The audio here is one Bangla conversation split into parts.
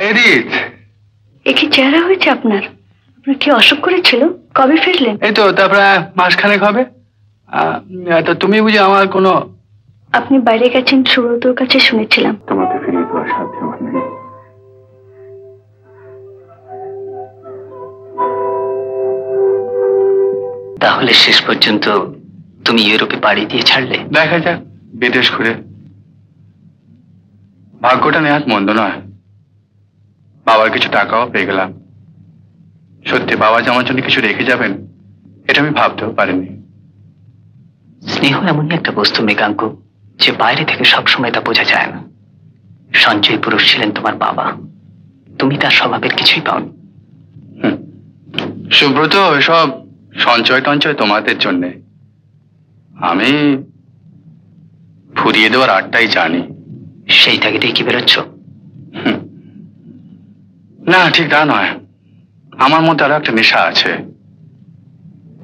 এডিথ, এ কি চেহারা হয়েছে আপনার? আপনার কি অসুখ করেছিল? কবে ফিরলেন? এই তো তারপরে মাসখানেক হবে। তো তুমি বুঝি আমার কোনো... আপনি বাইরে গেছেন সুব্রতর কাছে শুনেছিলাম। তোমাকে ফিরিয়ে দেওয়ার সাধ্য আমার নেই। তাহলে শেষ পর্যন্ত তুমি ইউরোপে পাড়ি দিয়ে ছাড়লে? দেখা যাক বিদেশ ঘুরে। ভাগ্যটা নেহাত মন্দ নয়, বাবার কিছু টাকাও পেয়ে গেলাম। সত্যি বাবা যে আমার জন্য কিছু রেখে যাবেন এটা আমি ভাবতেও পারিনি। স্নেহ এমনই একটা বস্তু মৃগাঙ্ক, যে বাইরে থেকে সবসময় তা বোঝা যায় না। সঞ্চয় পুরুষ ছিলেন তোমার বাবা, তুমি তার স্বভাবের কিছুই পাওনি। সুব্রত, এসব সঞ্চয় টঞ্চয় তোমাদের জন্যে, আমি ফুরিয়ে দেওয়ার আটটাই জানি। সেই তাগিদেই কি বেরোচ্ছ? না, ঠিক তা নয়। আমার মধ্যে আরো একটা নেশা আছে।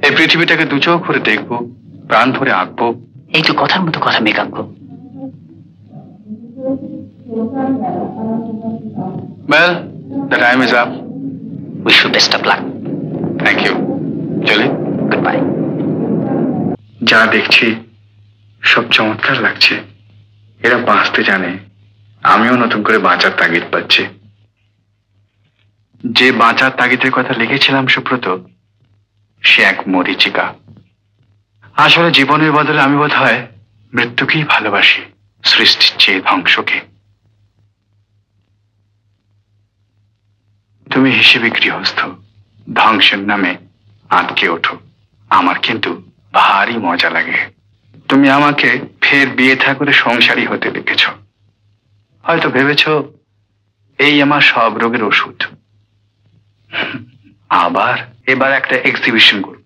এই পৃথিবীটাকে দু চোখ করে দেখবো, প্রাণ ভরে আঁকবো। এই তো কথার মতো কথা Mriganka. Well, the time is up. Wish you best of luck. Thank you. চলি। Goodbye. যা দেখছি সব চমৎকার লাগছে। এরা বাঁচতে জানে, আমিও নতুন করে বাঁচার তাগিদ পাচ্ছি। যে বাঁচার তাগিদের কথা লিখেছিলাম সুব্রত, সে এক মরীচিকা। আসলে জীবনের বদলে আমি বোধ হয় মৃত্যুকেই ভালোবাসি, সৃষ্টির চেয়ে ধ্বংসকে। তুমি হিসেবে গৃহস্থ, ধ্বংসের নামে আটকে ওঠো। আমার কিন্তু ভারী মজা লাগে। তুমি আমাকে ফের বিয়ে থা করে সংসারী হতে লিখেছ। হয়তো ভেবেছ এই আমার সব রোগের ওষুধ। আবার এবার একটা এক্সিবিশন করব,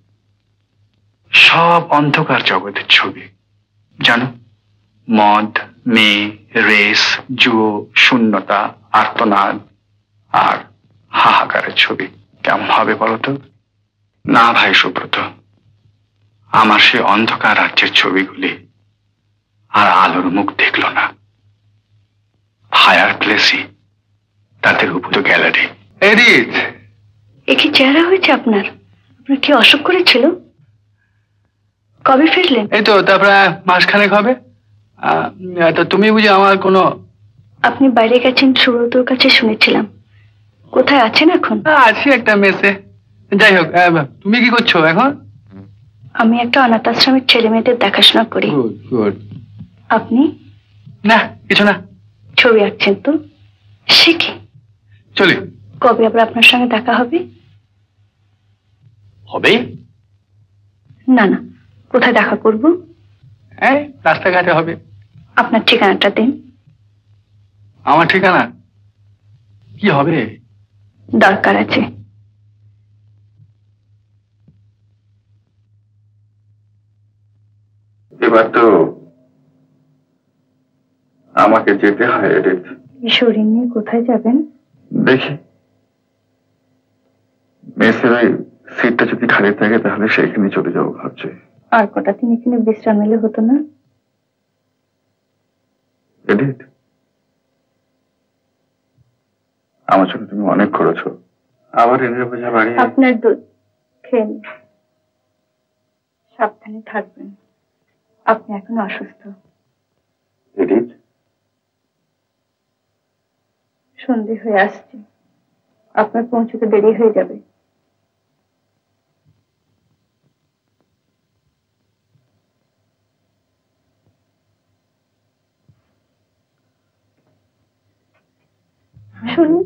সব অন্ধকার জগতের ছবি। জানো, মদ, মেয়ে, রেস, জুয়ো, শূন্যতা, আর্তনাদ আর হাহাকারের ছবি। কেমন হবে বলতো? না ভাই সুব্রত, আমার সে অন্ধকার রাজ্যের ছবিগুলি আর আলোর মুখ দেখলো না। ফায়ার প্লেসই তাদের উপর গ্যালারি। এডিথ, এ কি চেহারা হয়েছে আপনার? আপনার কি অসুখ করেছিল? কবে ফিরলেন? এই তো তারপরে মাসখানেক হবে। তো তুমি বুঝি আমার কোনো... আপনি বাইরে গেছেন সুব্রতর কাছে শুনেছিলাম। কোথায় আছেন এখন? আছি একটা মেসে। যাই হোক, তুমি কি করছো এখন? আমি একটা অনাথ আশ্রমের ছেলে মেয়েদের দেখাশোনা করি। গুড। আপনি? না, কিছু না। ছবি আঁকছেন তো? সে কি? চলি। কবে আবার আপনার সঙ্গে দেখা হবে? হবে না না, কোথায় দেখা করব? এই রাস্তাঘাটে হবে। আপনার ঠিকানাটা দিন। আমার ঠিকানা কি হবে? দরকার আছে। এবার তো আমাকে যেতে হয়। এডিথ, শরীর নিয়ে কোথায় যাবেন? দেখি মেসের ওই সিটটা যদি খালি থাকে তাহলে সেখানে চলে যাবো ভাবছি। আর কটা দিন এখানে বিশ্রাম নিলে হতো না? এডিথ, আমার জন্য তুমি অনেক করেছো। আবার ঋণের বোঝা বাড়িয়ে... আপনার দুধ খেয়ে নিন। সাবধানে থাকবেন, আপনি এখন অসুস্থ। এডিথ, সন্ধে হয়ে আসছে, আপনার পৌঁছতে দেরি হয়ে যাবে। শুনুন,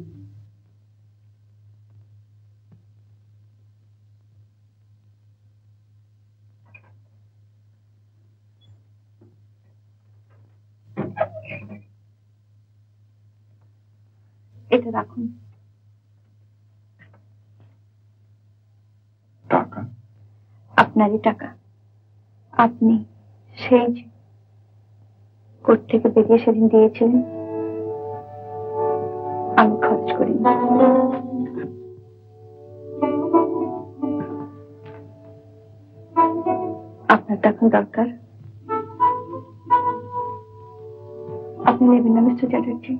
এটা রাখুন। টাকা? আপনারই টাকা। আপনি সেই যে কোর্ট থেকে বেরিয়ে সেদিন দিয়েছিলেন, আমি খরচ করিনি। আপনার তো এখন দরকার। আপনি নেবেন না মিস্টার চ্যাটার্জি?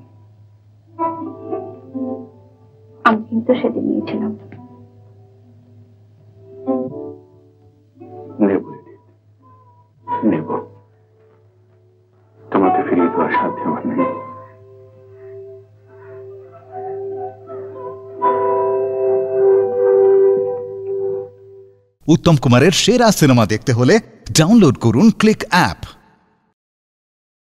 আমি কিন্তু সেদিন নিয়েছিলাম। নেব নেব, তোমাকে ফিরিয়ে দেওয়ার সাধ্য আমার নেই। উত্তম কুমারের সেরা সিনেমা দেখতে হলে ডাউনলোড করুন ক্লিক অ্যাপ।